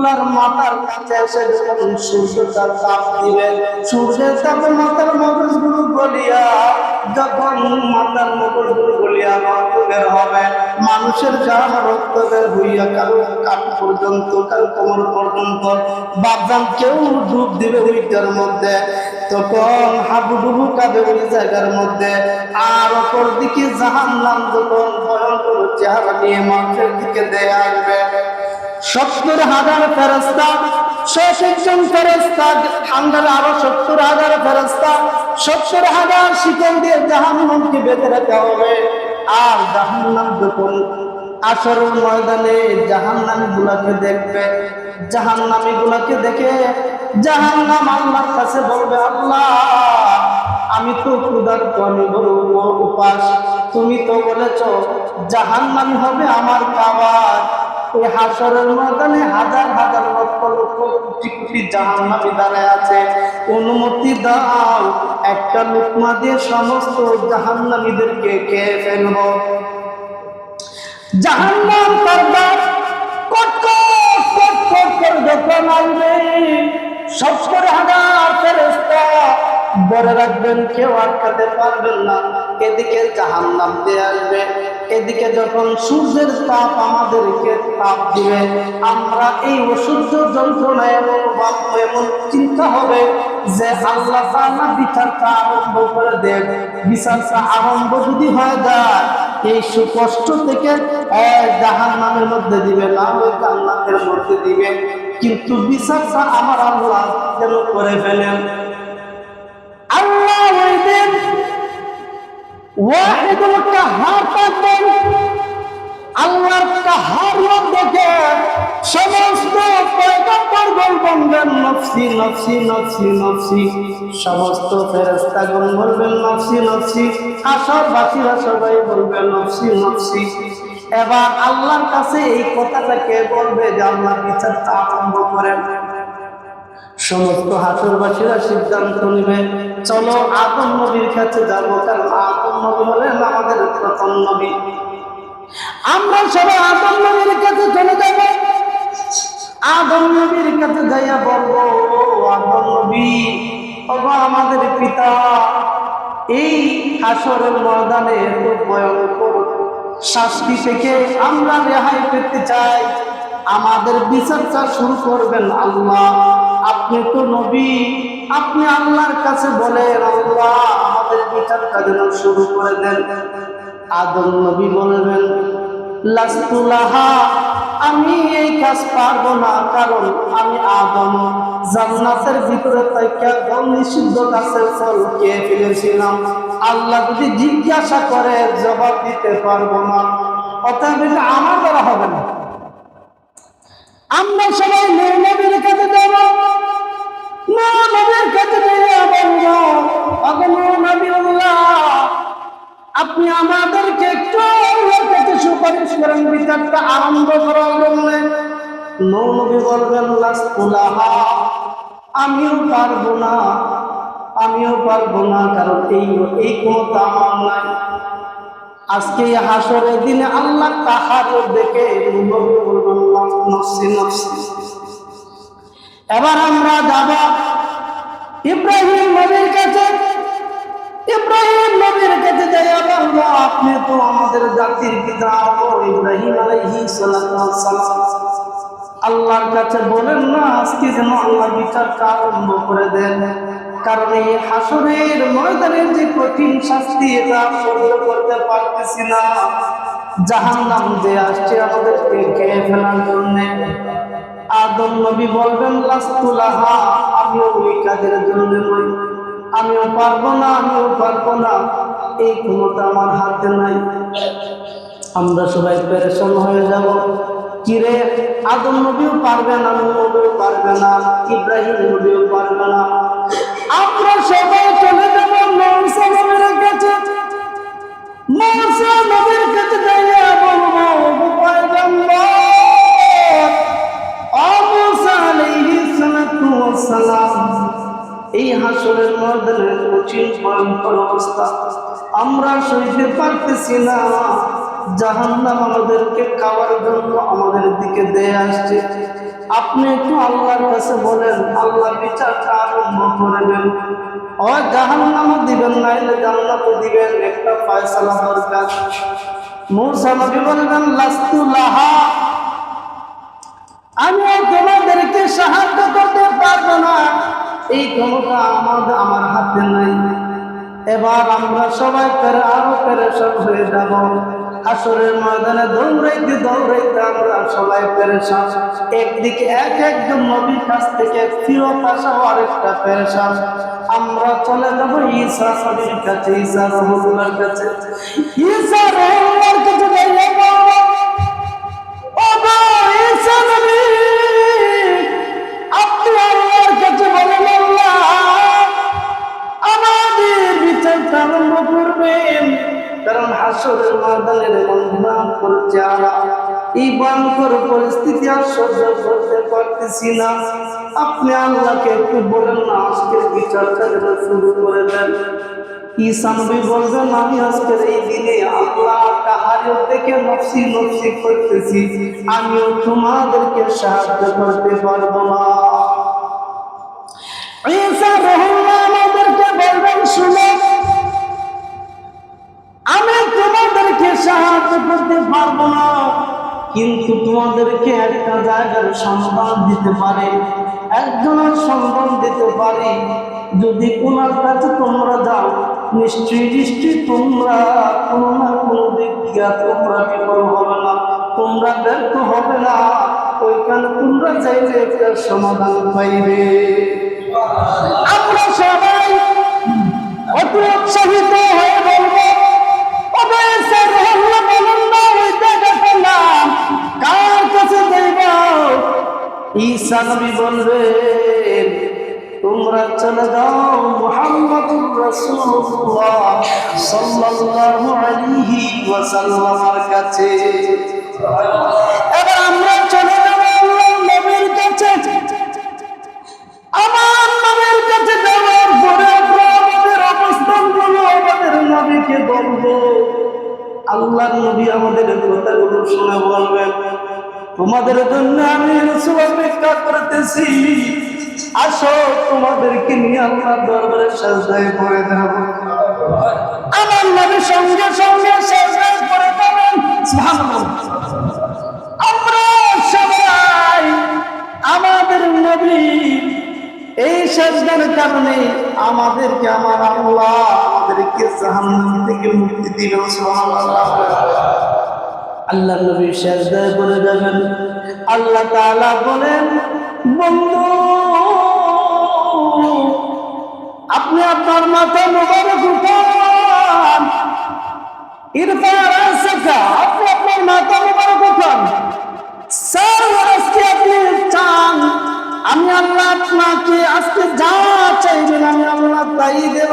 মাথার কাছে এসে যখন সূর্যটার তাপ দিবে, সূর্যের তাপে মাথার মগজগুলো গলিয়া, যখন মাথার মগজগুলো গলিয়া রক্ত বের হবে, মানুষের গান রক্ত বের হইয়া কারো কাঠ পর্যন্ত, কারো কোমর পর্যন্ত, বাপজান কেউ ডুব দিবে ওইটার মধ্যে, তখন হাবুডুবু কাঁদে ওই জায়গার মধ্যে। আর অপর দিকে জাহান্নাম যখন ভয়ঙ্কর চেহারা নিয়ে মানুষের দিকে দেয়া আসবে, ৭০,০০০ ফেরেশতা, ৬০০ ফেরেশতা, ঠান্ডার আরো ৭০,০০০ ফেরেশতা, ৭০,০০০ শিকল দিয়ে জাহান্নামকে বেঁধে রাখা হবে। আর জাহান্নাম যখন আসরের ময়দানে জাহান্নামী গুলাকে দেখবে, জাহান্নামী গুলাকে দেখে জাহান্নাম আল্লাহর কাছে বলবে, আল্লাহ আমি তো ক্ষুধার্ত, আমি বড় উপাস, তুমি তো বলেছ জাহান্নামী হবে আমার খাবার। এই হাসরের ময়দানে হাজার হাজার লক্ষ লক্ষ কোটি কোটি জাহান্নামী দাঁড়ায় আছে, অনুমতি দাও একটা লুকমা দিয়ে সমস্ত জাহান্নামীদেরকে খেয়ে ফেলবো। জাহান্নাম তার দাঁত কট কট কট কট করে যখন আসবে, ৭০,০০০ ফেরেশতা ধরে রাখবেন, কেউ আটকাতে পারবেন না। এদিকে জাহান্নাম দিয়ে আসবে, এদিকে যখন সূর্যের তাপ আমাদেরকে তাপ দিবে, আমরা এই অসহ্য যন্ত্রণা এমন এমন চিন্তা হবে যে আল্লাহ তাআলা বিচারটা আরম্ভ করে দেন। বিচারটা আরম্ভ যদি হয়ে যায়, এই সুকষ্ট থেকে জাহান্নামের মধ্যে দিবে না, ওই জান্নাতের মধ্যে দিবে, কিন্তু বিচারটা আমার আল্লাহ যেন করে ফেলেন। আল্লাহ ওই দিন ওয়াহিদুল কাহ্হার থাকবেন। আল্লাহর কাহ্হার দেখে সমস্ত পয়গম্বরগণ বলবেন নফসি নফসি নফসি নফসি, সমস্ত ফেরেশতাগণ বলবেন নফসি নফসি, আসরবাসীরা সবাই বলবেন নফসি নফসি। এবার আল্লাহর কাছে এই কথাটাকে বলবে যে আল্লাহ বিচারটা আরম্ভ করেন। সমস্ত হাসরবাসীরা সিদ্ধান্ত নেবে, চলো আদম নবীর কাছে যাবো, কারণ আদম নবী হলেন আমাদের প্রথম নবী। আমরা সবাই আদম নবীর কাছে চলে যাব। আদম নবীর কাছে যাইয়া বলবো, আদম নবী, ওগো আমাদের পিতা, এই হাসরের ময়দানে এত ভয়ঙ্কর শাস্তি থেকে আমরা রেহাই পেতে চাই, আমাদের বিচারটা শুরু করবেন আল্লাহ। আপনি তো নবী, আপনি আল্লাহর কাছে বলেন আল্লাহ আমাদের বিচারটা যেন শুরু করে দেন। আদম নবী বলবেন, লাস্তু লাহা, আমি এই কাজ পারবো না, কারণ আমি আদম জান্নাতের ভিতরে থেকে নিষিদ্ধ গাছের ফল খেয়ে ফেলেছিলাম। আল্লাহ যদি জিজ্ঞাসা করে জবাব দিতে পারবো না, অতএব আমার দ্বারা হবে না। আমরা সবাই নবীর কাছে যাব, নবীর কাছে বলবো, আপনি আমাদেরকে একটু আল্লাহর কাছে সুপারিশ করেন বিচারটা আরম্ভ করার জন্য। নবী বলবেন লাস্তু লাহা, আমিও পারবো না, আমিও পারবো না, কারণ এই ক্ষমতা আমার নাই। আজকে হাসরের দিনে আল্লাহ তাহাজ্জুদ দেখে নবী বলবেন নফসি নফসি। এবার আমরা যাব ইব্রাহিম নবীর কাছে। ইব্রাহিম নবীর কাছে যাইয়া বলবো, আপনি তো আমাদের জাতির পিতা ইব্রাহিম আলাইহিস সালাম, আল্লাহর কাছে বলেন না আজকে যেন আল্লাহ বিচারটা আরম্ভ করে দেন, কারণ এই হাসরের ময়দানের যে কঠিন শাস্তি এটা সহ্য করতে পারতেছি না। জাহান্নাম যে আসছে আমাদেরকে খেয়ে ফেলার জন্য। আদম নবী বলবেন লাস্তু লাহা, আমিও ওই কাজের জন্য নই, আমিও পারবো না, আমিও পারবো না, এই ক্ষমতা আমার হাতে নাই। আমরা সবাই পেরেশান হয়ে যাব, কিরে আদম নবীও পারবে না, নূহ নবীও পারবে না, ইব্রাহিম নবীও পারবে না। আমরা সবাই চলে যাব মূসা নবীর কাছে। মূসা নবীর কাছে যাইয়া বলবো, ওগো পয়গম্বর, ও মূসা আলাইহিস সালাম, এই হাসরের ময়দানে কঠিন ভয়ঙ্কর অবস্থা আমরা সইতে পারতেছি না। জাহান্নাম আমাদেরকে খাওয়ার জন্য আমাদের দিকে দিয়ে আসছে। আপনি একটু আল্লাহর কাছে বলেন, আল্লাহ বিচারটা আরম্ভ করে দেন। হয় জাহান্নামে দিবেন, নাইলে জান্নাতে দিবেন, একটা ফয়সালা দরকার। মূসা নবী বললেন লাস্তু লাহা, আমি তোমাদেরকে সাহায্য করতে পারবো না, এই ক্ষমতা আমার হাতে নাই। এবার আমরা সবাই আরো পেরেশান হয়ে যাব। হাসরের ময়দানে দৌড়াইতে দৌড়াইতে আমরা সবাই পেরেশান। একদিকে একজন নবীর কাছ থেকে ফিরত আসা, আরেকটা পেরেশান। আমরা চলে যাব ঈসা নবীর কাছে, ঈসা রহমতুল্লাহর কাছে। ঈসা রহমতুল্লাহর কাছে যাইলে বলবো, ও গো ঈসা নবী, আপনি আল্লাহর কাছে বলেন, আল্লাহ আমাদের বিচারটা আরম্ভ করবেন। কারণ হাসরের ময়দানের ভয়ঙ্কর চেহারা, এই ভয়ঙ্কর পরিস্থিতি আর সহ্য করতে পারতেছি না। আপনি আল্লাহকে একটু বলেন না, আজকের বিচারটা যেন শুরু করে দেন। ঈসা নবী বলবেন, আমি আজকের এই দিনে আল্লাহ কাহারিও দেখে নফসি নফসি করতেছি, আমিও তোমাদেরকে সাহায্য করতে পারবো না। ঈসা রহমান আমাদেরকে বলবেন, শুনো, আমি তোমাদেরকে সাহায্য করতে পারবো না, কিন্তু তোমাদেরকে একটা জায়গার সন্ধান দিতে পারি, একজনের সন্ধান দিতে পারি। যদি ওনার কাছে তোমরা যাও, নিশ্চয়ই তোমরা কোনো না কোনো দিক দিয়ে তোমরা বিফল হবে না, তোমরা ব্যর্থ হবে না। ওইখানে তোমরা চাইলে একটা সমাধান পাইবে। আমরা সবাই অতি উৎসাহিত হয়ে বলবো, কার কাছে যাইব? ঈসা নবী বলবেন, তোমরা চলে যাও মুহাম্মদুর রাসূলুল্লাহ সাল্লাল্লাহু আলাইহি ওয়াসাল্লামের কাছে। এবার আমরা চলে যাব আল্লাহর নবীর কাছে। আমার নবীর কাছে যাওয়ার পরে আমাদের অবস্থানগুলো আমাদের নবীকে বলবো। আল্লাহর নবী আমাদের কথাগুলো শুনে বলবেন, তোমাদের জন্য আমি রাসূল অপেক্ষা করতেছি, আসো তোমাদেরকে নিয়ে আল্লাহর দরবারে সাজদায় পড়ে দেব। আমার নবী সঙ্গে সঙ্গে সাজদায় পড়ে যাবেন। সুবহানাল্লাহ। আমরা সবাই আমাদের নবী এই সাজদার কারণে আমাদেরকে আমার আল্লাহ আমাদেরকে জাহান্নাম থেকে মুক্তি দিবেন। সুবহানাল্লাহ। আল্লাহ নবী সাজদায় পড়ে যাবেন। আল্লাহ তাআলা বলেন, বন্ধু আপনি আপনার মাথা মোবারক উঠান, ইরফা রাসাকা, আপনি আপনার মাথা মোবারক উঠান, আজকে আপনি চান আমি আল্লাহ আপনাকে আজকে যা চাইবেন আমি আল্লাহ তাই দেব।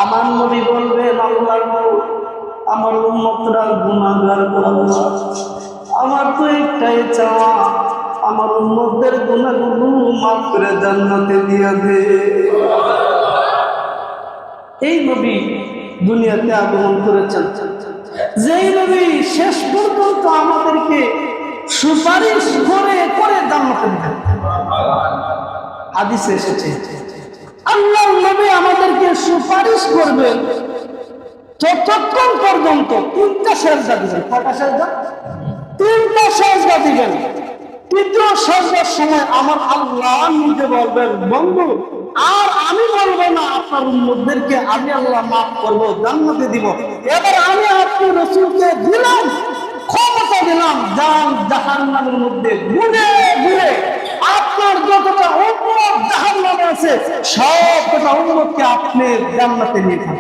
আমার নবী বলবেন, আল্লাহর আমার উম্মতরা গুনাহগার, আমার তো একটাই চাওয়া, আমার উম্মতদের গুনাহগুলো মাফ করে জান্নাতে দিয়ে দে। এই নবী দুনিয়াতে আগমন করেছেন, যেই নবী শেষ পর্যন্ত আমাদেরকে সুপারিশ করে করে জান্নাতে দিবেন। হাদিসে এসেছে আল্লাহর নবী আমাদেরকে সুপারিশ করবেন যতক্ষণ পর্যন্ত তিনটা সেজদা দিবেন। কয়টা সেজদা? তিনটা সেজদা দিবেন। তৃতীয় সেজদার সময় আমার আল্লাহ নিজে বলবেন, বন্ধু আর আমি বলবো না, আপনার উম্মতদেরকে আমি আল্লাহ মাফ করবো, জান্নাতে দিব। এবার আমি আপনি রাসূলকে দিলাম ক্ষমতা, দিলাম জাহান্নামের মধ্যে ঘুরে ঘুরে আপনার যতটা উম্মত জাহান্নামে আছে সবকটা উম্মতকে আপনি জান্নাতে নিয়ে যান।